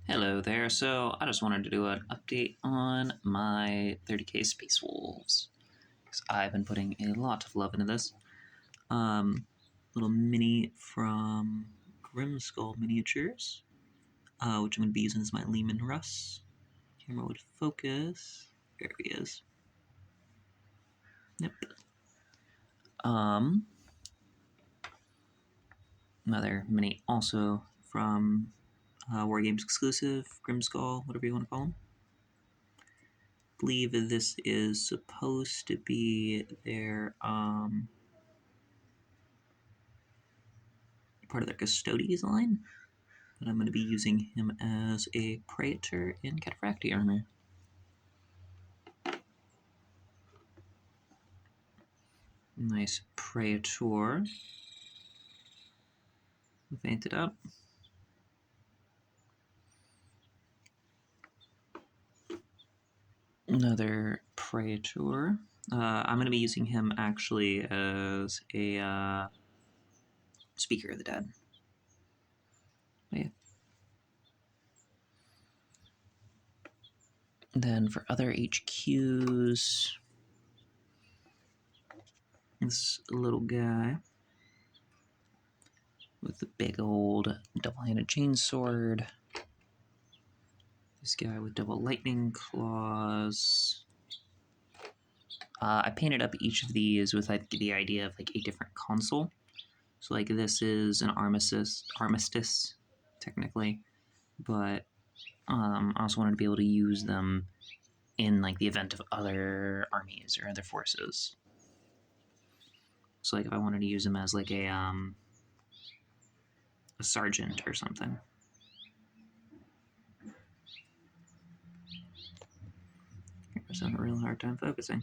Hello there. So I just wanted to do an update on my 30k Space Wolves, because I've been putting a lot of love into this. Little mini from Grimskull Miniatures, which I'm going to be using as my Lehman Russ. Camera would focus. There he is. Yep. Another mini also from War Games exclusive, Grimskull, whatever you want to call him. Believe this is supposed to be their part of their Custodes line, but I'm going to be using him as a Praetor in Cataphracti armor. Nice Praetor. Fainted up. Another Praetor. I'm going to be using him actually as a Speaker of the Dead. But yeah. Then for other HQs, this little guy with the big old double-handed chainsword. This guy with double lightning claws. I painted up each of these with the idea of like a different console. So like this is an armistice technically, but I also wanted to be able to use them in like the event of other armies or other forces. So like if I wanted to use them as like a sergeant or something. I was having a real hard time focusing.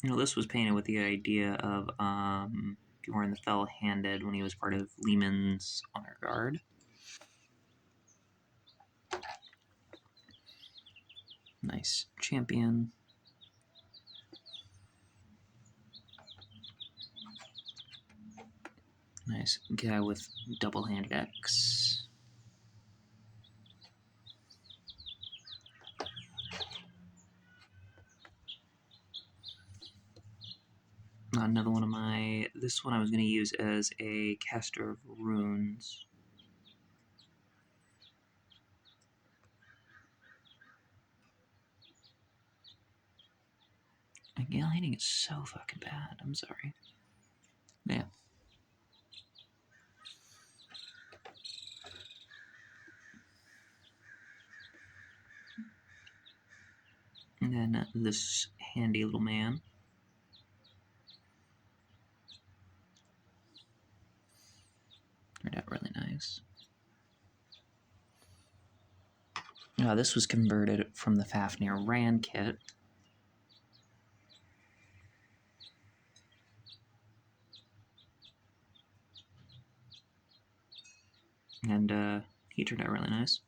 You know, this was painted with the idea of Bjorn the Fell-Handed when he was part of Lehman's Honor Guard. Nice champion. Nice guy with double-handed X. Another one of my... This one I was going to use as a caster of runes. Gale hitting is so fucking bad. I'm sorry. Yeah. And then this handy little man. Turned out really nice. This was converted from the Fafnir Ran kit. And he turned out really nice.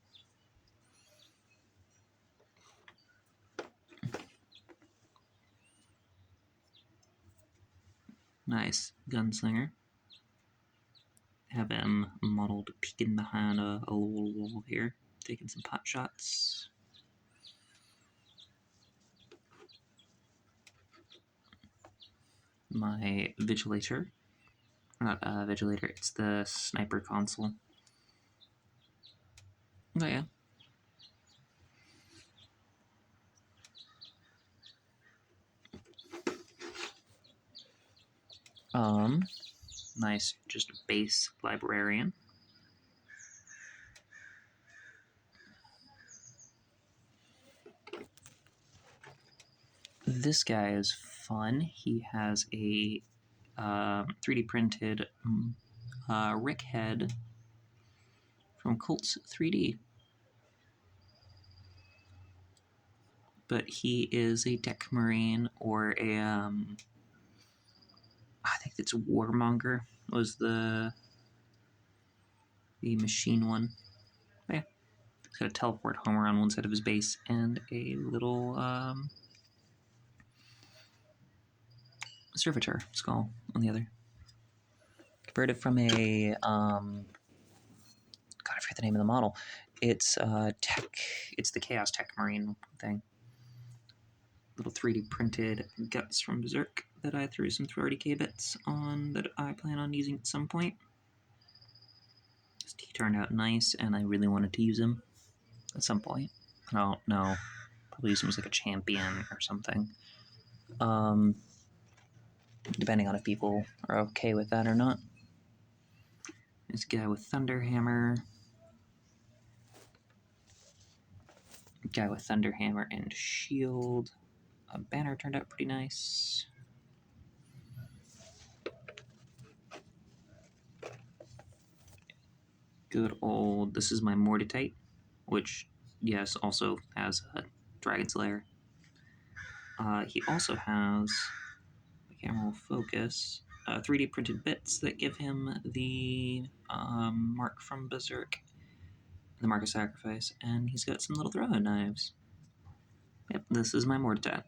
Nice gunslinger. Have him modeled peeking behind a little wall here, taking some pot shots. My Vigilator. Not Vigilator, it's the Sniper console. Oh yeah. Nice, just base librarian. This guy is fun. He has a 3D printed Rick head from Colts 3D. But he is a Deck Marine or a I think it's Warmonger was the machine one. But yeah, he's got a teleport homer on one side of his base and a little servitor skull on the other. Converted from a I forget the name of the model. It's tech. It's the Chaos Tech Marine thing. Little 3D printed guts from Berserk that I threw some 30k bits on that I plan on using at some point. He turned out nice, and I really wanted to use him at some point. I don't know. Probably use him as like a champion or something. Depending on if people are okay with that or not. This guy with Thunderhammer. Guy with Thunderhammer and Shield. A banner turned out pretty nice. Good old. This is my Morditite, which, yes, also has a Dragon Slayer. He also has. The camera will focus. 3D printed bits that give him the mark from Berserk, the Mark of Sacrifice, and he's got some little throwing knives. Yep, this is my Morditite.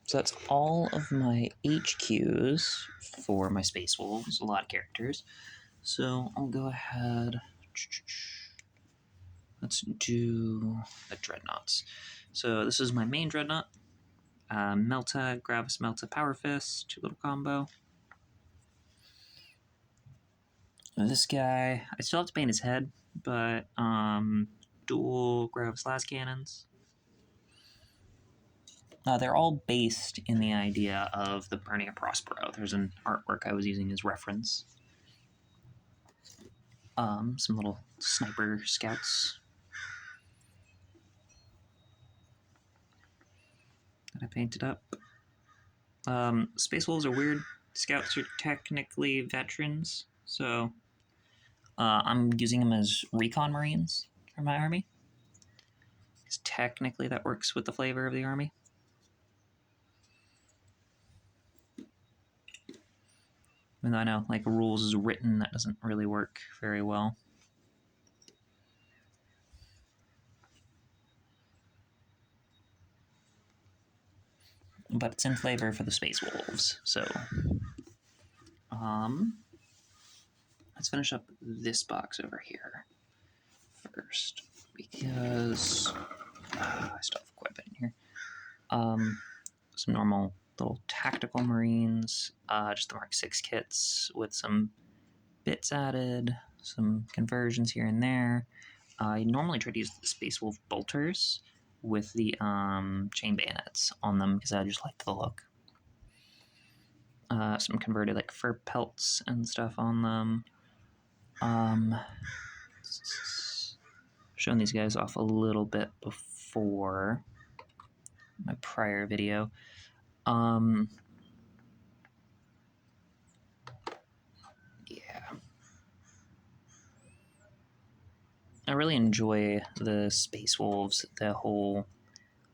So that's all of my HQs for my Space Wolves, a lot of characters. So I'll go ahead. Let's do the Dreadnoughts. So this is my main Dreadnought. Melta, Gravis Melta, Power Fist, 2 little combo. This guy, I still have to paint his head, but dual Gravis Las Cannons. They're all based in the idea of the Burning of Prospero. There's an artwork I was using as reference. Some little sniper scouts that I painted up. Space Wolves are weird. Scouts are technically veterans, so I'm using them as recon marines for my army. Because technically that works with the flavor of the army. Even though I know, like, rules is written, that doesn't really work very well. But it's in flavor for the Space Wolves, so... let's finish up this box over here first, because I still have quite a bit in here. Some normal little tactical marines, just the Mark 6 kits with some bits added, some conversions here and there. I normally try to use the Space Wolf bolters with the chain bayonets on them because I just like the look. Some converted like fur pelts and stuff on them. Shown these guys off a little bit before my prior video. Yeah. I really enjoy the Space Wolves, the whole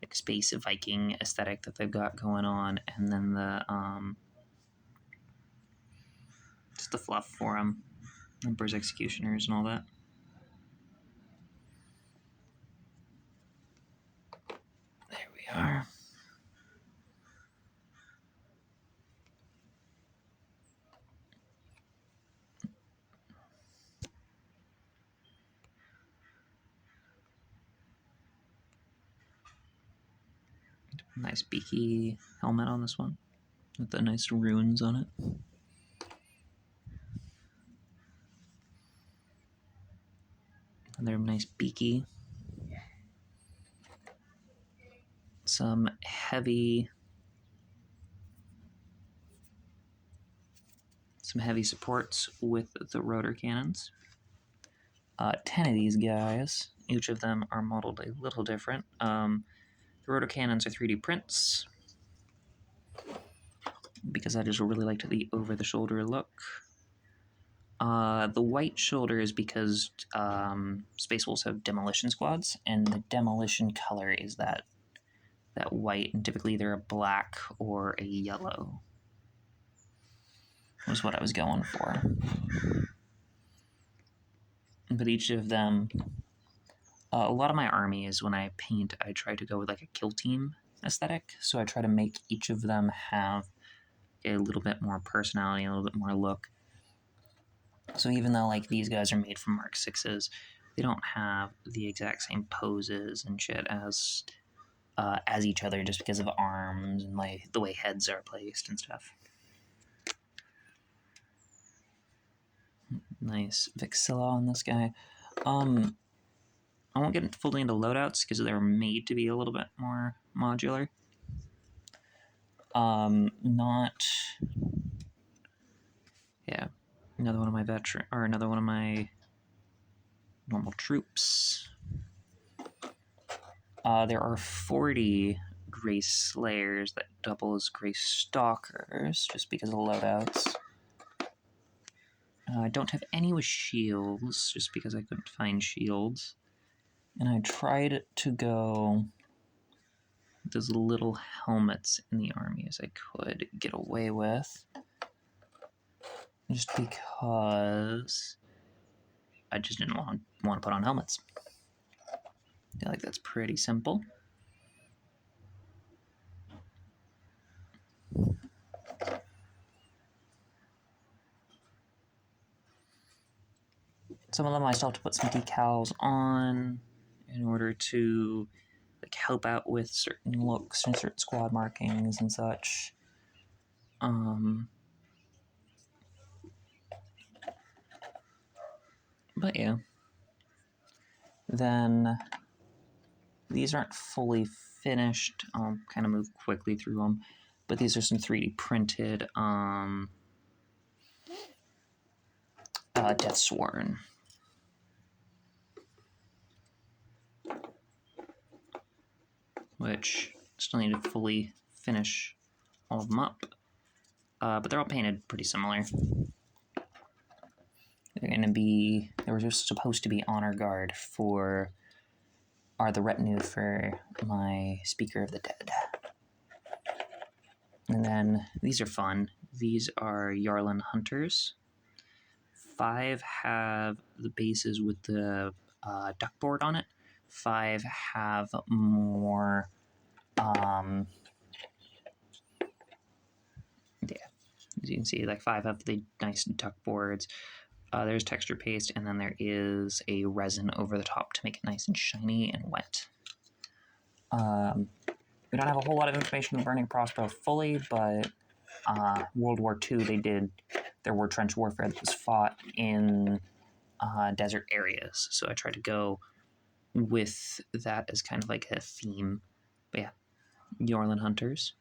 like space Viking aesthetic that they've got going on, and then the just the fluff for them, Emperor's Executioners and all that. There we are. Nice beaky helmet on this one, with the nice runes on it. Another nice beaky. Some heavy supports with the rotor cannons. 10 of these guys. Each of them are modeled a little different. The rotor cannons are 3D prints, because I just really liked the over-the-shoulder look. The white shoulder is because Space Wolves have demolition squads, and the demolition color is that white, and typically either a black or a yellow was what I was going for. But each of them, a lot of my armies, when I paint, I try to go with like a kill team aesthetic, so I try to make each of them have a little bit more personality, a little bit more look. So even though like these guys are made from Mark 6s, they don't have the exact same poses and shit as each other, just because of arms and like the way heads are placed and stuff. Nice Vixilla on this guy. I won't get fully into loadouts because they're made to be a little bit more modular. Another one of my another one of my normal troops. There are 40 Grace Slayers that double as Grace Stalkers, just because of the loadouts. I don't have any with shields, just because I couldn't find shields. And I tried to go with those little helmets in the army as I could get away with. Just because I just didn't want to put on helmets. I feel like that's pretty simple. Some of them I still have to put some decals on in order to like help out with certain looks and certain squad markings and such. But yeah. Then these aren't fully finished. I'll kind of move quickly through them. But these are some 3D printed Deathsworn. Which still need to fully finish all of them up. But they're all painted pretty similar. They were just supposed to be honor guard the retinue for my Speaker of the Dead. And then these are fun. These are Yarlin Hunters. 5 have the bases with the duckboard on it. 5 have more, as you can see, like 5 have the nice duckboards. There's texture paste, and then there is a resin over the top to make it nice and shiny and wet. We don't have a whole lot of information on Burning Prospero fully, but World War II, there were trench warfare that was fought in desert areas. So I tried to go with that as kind of like a theme. But yeah, Yorlin Hunters.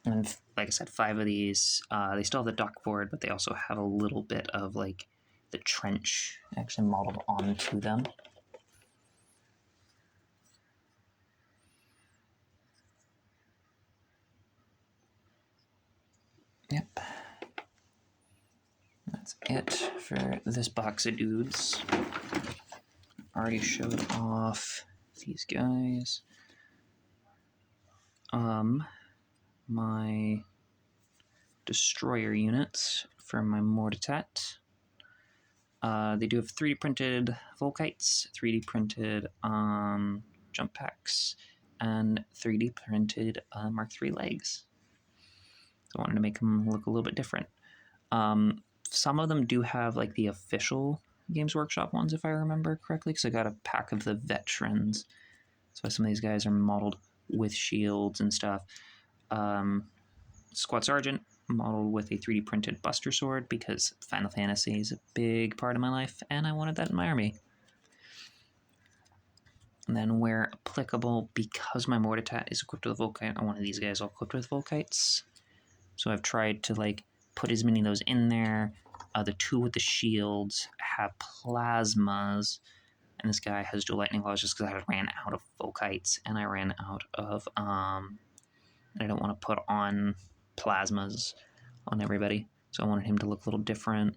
And like I said, 5 of these, they still have the duckboard, but they also have a little bit of like the trench actually modeled onto them. Yep. That's it for this box of dudes. Already showed off these guys. My destroyer units for my Mortitet. They do have 3D printed Volkites, 3D printed jump packs, and 3D printed Mark III legs. So I wanted to make them look a little bit different. Some of them do have like the official Games Workshop ones, if I remember correctly, because I got a pack of the veterans. So some of these guys are modeled with shields and stuff. Squad Sergeant modeled with a 3D printed Buster Sword because Final Fantasy is a big part of my life, and I wanted that in my army. And then where applicable, because my Mortitat is equipped with a Volkite, I wanted these guys all equipped with Volkites. So I've tried to like put as many of those in there. The 2 with the shields have plasmas, and this guy has dual lightning claws just because I ran out of Volkites, and I ran out of I don't want to put on plasmas on everybody, so I wanted him to look a little different.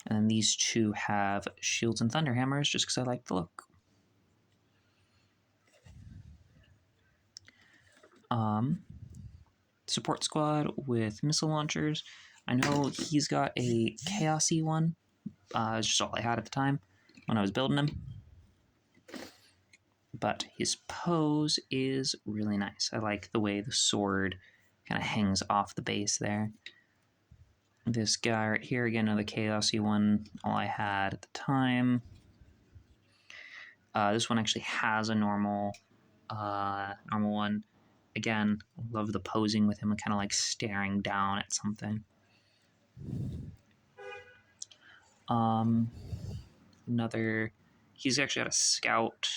And these 2 have shields and thunderhammers just because I like the look. Support squad with missile launchers. I know he's got a chaosy one. It's just all I had at the time when I was building him. But his pose is really nice. I like the way the sword kind of hangs off the base there. This guy right here, again, another chaosy one, all I had at the time. This one actually has a normal one. Again, love the posing with him, kind of like staring down at something. Another, he's actually got a scout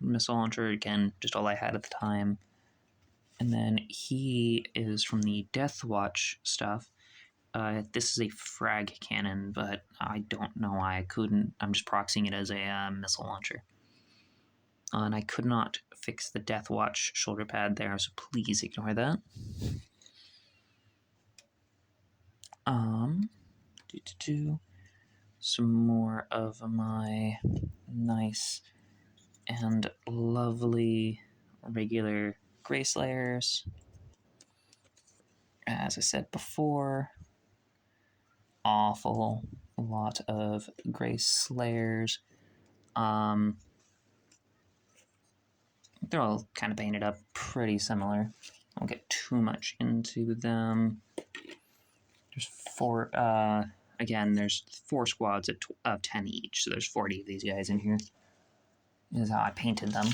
missile launcher, again, just all I had at the time. And then he is from the Death Watch stuff. This is a frag cannon, but I don't know why I couldn't. I'm just proxying it as a missile launcher. And I could not fix the Death Watch shoulder pad there, so please ignore that. Some more of my nice and lovely regular Grey Slayers. As I said before, awful lot of Grey Slayers. They're all kind of painted up pretty similar. I won't get too much into them. There's four, again, there's 4 squads of 10 each, so there's 40 of these guys in here. This is how I painted them.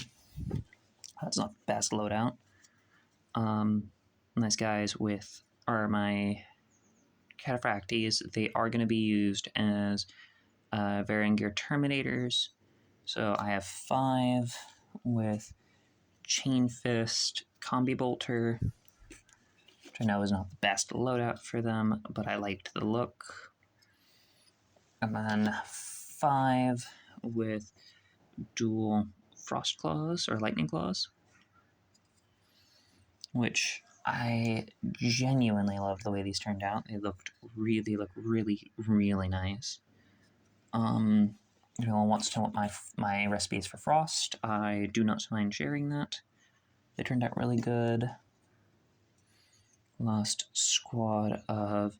That's not the best loadout. Nice guys are my Cataphractes. They are going to be used as varying gear Terminators. So I have 5 with Chain Fist, Combi Bolter, which I know is not the best loadout for them, but I liked the look. And then 5 with dual Frost Claws or Lightning Claws, which I genuinely loved the way these turned out. They look really, really nice. If anyone wants to know what my recipe is for Frost, I do not mind sharing that. They turned out really good. Last squad of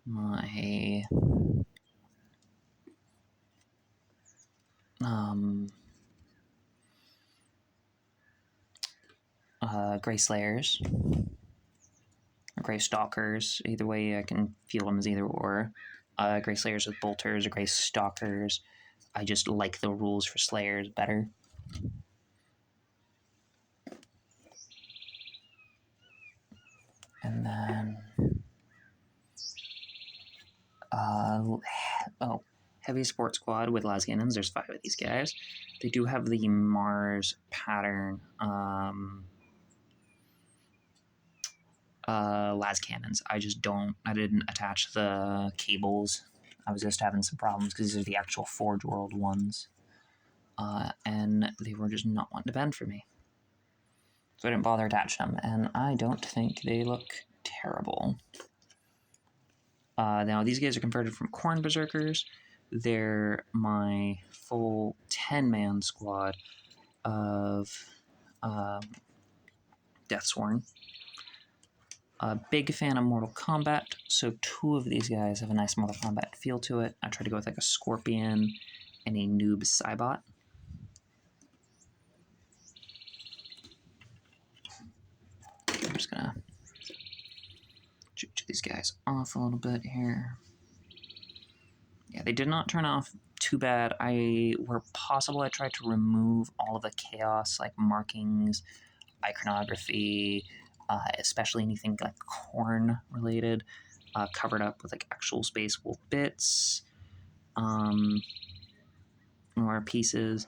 my Grey Slayers, or Grey Stalkers. Either way, I can feel them as either or. Grey Slayers with Bolters or Grey Stalkers. I just like the rules for Slayers better. And then, Heavy Support Squad with Las Cannons. There's 5 of these guys. They do have the Mars pattern las cannons. I didn't attach the cables. I was just having some problems because these are the actual Forge World ones. And they were just not wanting to bend for me. So I didn't bother attaching them, and I don't think they look terrible. Now, these guys are converted from Khorne Berserkers. They're my full 10-man squad of Deathsworn. A big fan of Mortal Kombat, so 2 of these guys have a nice Mortal Kombat feel to it. I tried to go with like a Scorpion and a Noob Cybot. I'm just gonna shoot these guys off a little bit here. Yeah, they did not turn off too bad. Where possible, I tried to remove all of the chaos, like markings, iconography, especially anything like Khorne related, covered up with like actual Space Wolf bits, or pieces.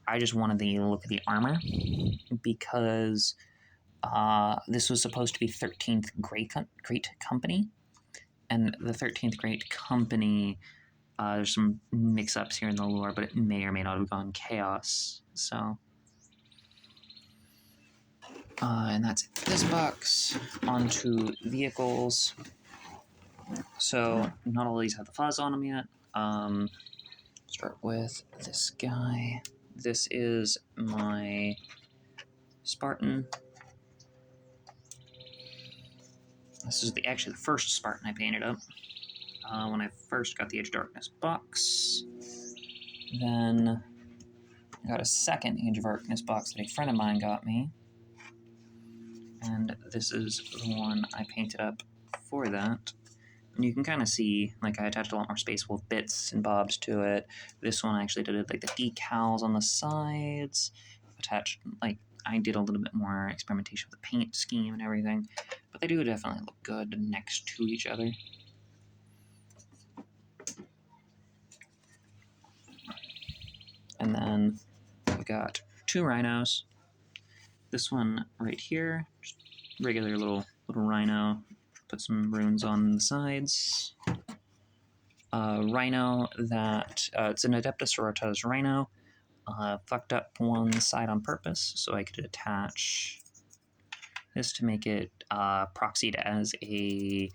I just wanted the look of the armor because this was supposed to be 13th Great Company, and the 13th Great Company, there's some mix-ups here in the lore, but it may or may not have gone chaos, so... and that's it. This box, onto vehicles. So, not all of these have the fuzz on them yet. Start with this guy. This is my Spartan. This is actually the first Spartan I painted up when I first got the Age of Darkness box. Then I got a second Age of Darkness box that a friend of mine got me. And this is the one I painted up for that. And you can kind of see, like, I attached a lot more Space Wolf bits and bobs to it. This one I actually did, like, the decals on the sides. Attached, like, I did a little bit more experimentation with the paint scheme and everything. But they do definitely look good next to each other. And then we got 2 rhinos. This one right here, just regular little rhino. Put some runes on the sides. Rhino that it's an Adeptus Sororitas rhino. Fucked up one side on purpose so I could attach this to make it proxied as a